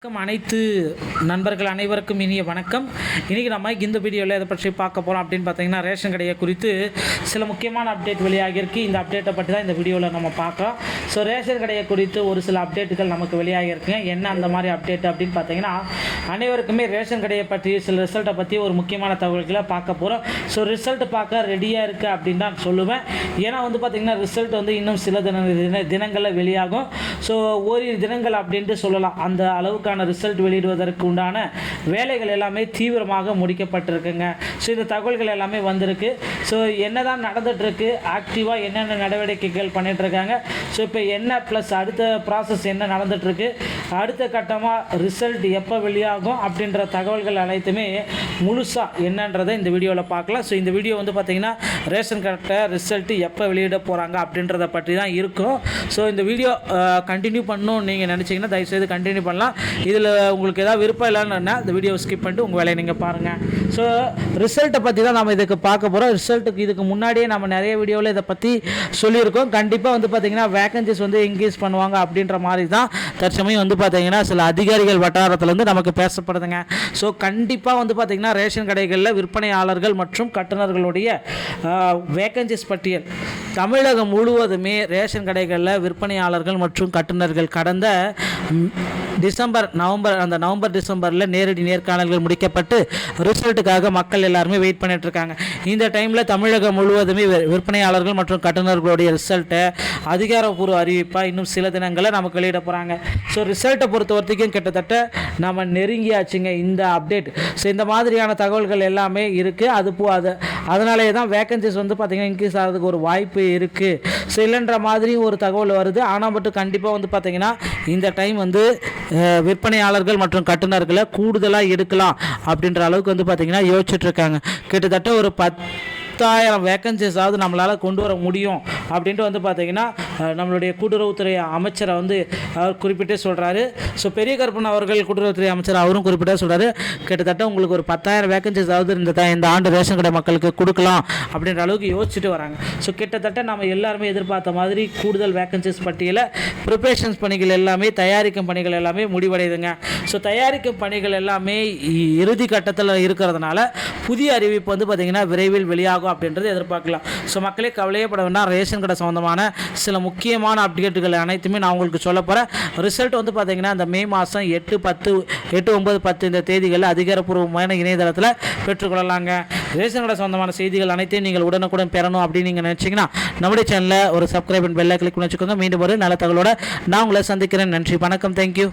அனைத்து நண்பர்கள் அனைவருக்கும் இனிய வணக்கம். இன்றைக்கி நம்ம இந்த வீடியோவில் எதை பற்றி பார்க்க போகிறோம் அப்படின்னு பார்த்தீங்கன்னா, ரேஷன் கடையை குறித்து சில முக்கியமான அப்டேட் வெளியாகியிருக்கு. இந்த அப்டேட்டை பற்றி தான் இந்த வீடியோவில் நம்ம பார்க்குறோம். ஸோ ரேஷன் கடையை குறித்து ஒரு சில அப்டேட்டுகள் நமக்கு வெளியாகிருக்குங்க. என்ன அந்த மாதிரி அப்டேட் அப்படின்னு பார்த்தீங்கன்னா, அனைவருக்குமே ரேஷன் கடையை பற்றி சில ரிசல்ட்டை பற்றி ஒரு முக்கியமான தகவல்களை பார்க்க போகிறோம். ஸோ ரிசல்ட் பார்க்க ரெடியாக இருக்குது அப்படின்னு தான் சொல்லுவேன். ஏன்னா பார்த்திங்கன்னா ரிசல்ட் இன்னும் சில தினங்களில் வெளியாகும். ஸோ ஓரிரு தினங்கள் அப்படின்ட்டு சொல்லலாம். அந்த அளவுக்கு ரிசல்ட் வெளியிடுவதற்கு உண்டான வேலைகள் எல்லாமே தீவிரமாக முடிக்கப்பட்டிருக்குங்க. ஸோ இந்த தகவல்கள் எல்லாமே வந்திருக்கு. ஸோ என்னதான் நடந்துகிட்ருக்கு, ஆக்டிவாக என்னென்ன நடவடிக்கைகள் பண்ணிகிட்ருக்காங்க, ஸோ இப்போ என்ன ப்ளஸ் அடுத்த ப்ராசஸ் என்ன நடந்துகிட்ருக்கு, அடுத்த கட்டமாக ரிசல்ட் எப்போ வெளியாகும் அப்படின்ற தகவல்கள் அனைத்துமே முழுசாக என்னன்றதை இந்த வீடியோவில் பார்க்கலாம். ஸோ இந்த வீடியோ பார்த்திங்கன்னா ரேஷன் கடை ரிசல்ட்டு எப்போ வெளியிட போகிறாங்க அப்படின்றத பற்றி தான் இருக்கும். ஸோ இந்த வீடியோ கண்டினியூ பண்ணணும்னு நீங்கள் நினச்சிங்கன்னா தயவுசெய்து கண்டினியூ பண்ணலாம். இதில் உங்களுக்கு ஏதாவது விருப்பம் இல்லைன்னா இந்த வீடியோ ஸ்கிப் பண்ணிட்டு உங்கள் வேலையை நீங்கள் பாருங்கள். ஸோ ரிசல்ட்டை பற்றி தான் நம்ம இதுக்கு பார்க்க போகிறோம். ரிசல்ட்டுக்கு இதுக்கு முன்னாடியே நம்ம நிறைய வீடியோவில் இதை பற்றி சொல்லியிருக்கோம். கண்டிப்பாக பார்த்திங்கன்னா வேகன்சிஸ் இன்க்ரீஸ் பண்ணுவாங்க அப்படின்ற மாதிரி தான் தற்சமயம் பார்த்திங்கன்னா சில அதிகாரிகள் வட்டாரத்துலேருந்து நமக்கு பேசப்படுதுங்க. ஸோ கண்டிப்பாக பார்த்திங்கன்னா ரேஷன் கடைகளில் விற்பனையாளர்கள் மற்றும் கட்டுநர்களுடைய வேகன்சிஸ் பட்டியல் தமிழகம் முழுவதுமே ரேஷன் கடைகளில் விற்பனையாளர்கள் மற்றும் கட்டுநர்கள் கடந்த நவம்பர் டிசம்பரில் நேரடி நேர்காணல்கள் முடிக்கப்பட்டு ரிசல்ட்டுக்காக மக்கள் எல்லாருமே வெயிட் பண்ணிட்டு இருக்காங்க. இந்த டைமில் தமிழகம் முழுவதுமே விற்பனையாளர்கள் மற்றும் கட்டுநர்களுடைய ரிசல்ட்டை அதிகாரப்பூர்வ அறிவிப்பாக இன்னும் சில தினங்களில் நமக்கு வெளியிட போகிறாங்க. ஸோ ரிசல்ட்டை பொறுத்த வரைக்கும் கிட்டத்தட்ட நம்ம நெருங்கியாச்சுங்க இந்த அப்டேட். ஸோ இந்த மாதிரியான தகவல்கள் எல்லாமே இருக்குது. அதனாலே தான் வேகன்சிஸ் பார்த்திங்கன்னா இன்க்ரீஸ் ஆகிறதுக்கு ஒரு வாய்ப்பு இருக்குது. ஸோ இல்லைன்ற மாதிரி ஒரு தகவல் வருது. ஆனால் மட்டும் கண்டிப்பாக பார்த்திங்கன்னா இந்த டைம் விற்பனையாளர்கள் மற்றும் கட்டுநர்களை கூடுதலாக எடுக்கலாம் அப்படின்ற அளவுக்கு பார்த்திங்கன்னா யோசிச்சுட்ருக்காங்க. கிட்டத்தட்ட ஒரு 10,000 வேகன்சிஸாவது நம்மளால் கொண்டு வர முடியும் அப்படின்ட்டு பார்த்திங்கன்னா நம்மளுடைய கூட்டுறவுத்துறை அமைச்சரை அவர் குறிப்பிட்டே சொல்கிறாரு. ஸோ பெரிய கருப்பன் அவர்கள் கூட்டுறவுத்துறை அமைச்சர் அவரும் குறிப்பிட்டே சொல்கிறாரு, கிட்டத்தட்ட உங்களுக்கு ஒரு 10,000 வேகன்சிஸாவது இந்த ஆண்டு ரேஷன் கடை மக்களுக்கு கொடுக்கலாம் அப்படின்ற அளவுக்கு யோசிச்சுட்டு வராங்க. ஸோ கிட்டத்தட்ட நம்ம எல்லாருமே எதிர்பார்த்த மாதிரி கூடுதல் வேகன்சிஸ் பட்டியலை ப்ரிப்பரேஷன்ஸ் பணிகள் எல்லாமே தயாரிக்கும் பணிகள் எல்லாமே முடிவடையுதுங்க. ஸோ தயாரிக்கும் பணிகள் எல்லாமே இறுதி கட்டத்தில் இருக்கிறதுனால புதிய அறிவிப்பு பார்த்திங்கன்னா விரைவில் வெளியாகும் அப்படின்றது எதிர்பார்க்கலாம். ஸோ மக்களே கவலையப்பட வேண்டாம். ரேஷன் கடை சம்பந்தமான சில முக்கியமான அப்டேட்டுகள் அனைத்துமே நான் உங்களுக்கு சொல்ல போகிறேன். ரிசல்ட் பார்த்திங்கன்னா இந்த மே மாதம் 8, 9, 10 இந்த தேதிகளில் அதிகாரப்பூர்வமான இணையதளத்தில் பெற்றுக்கொள்ளலாங்க. ரேஷன் கடை சம்பந்தமான செய்திகள் அனைத்தையும் நீங்கள் உடனுக்குடன் பெறணும் அப்படின்னு நீங்கள் நினச்சிங்கன்னா நம்முடைய சேனலில் ஒரு சப்ஸ்கிரைப் அண்ட் பெல்லை கிளிக் பண்ணி வச்சுக்கோங்க. மீண்டும் ஒரு நல்ல தகவலோடு நான் உங்களை சந்திக்கிறேன். நன்றி, வணக்கம், தேங்க்யூ.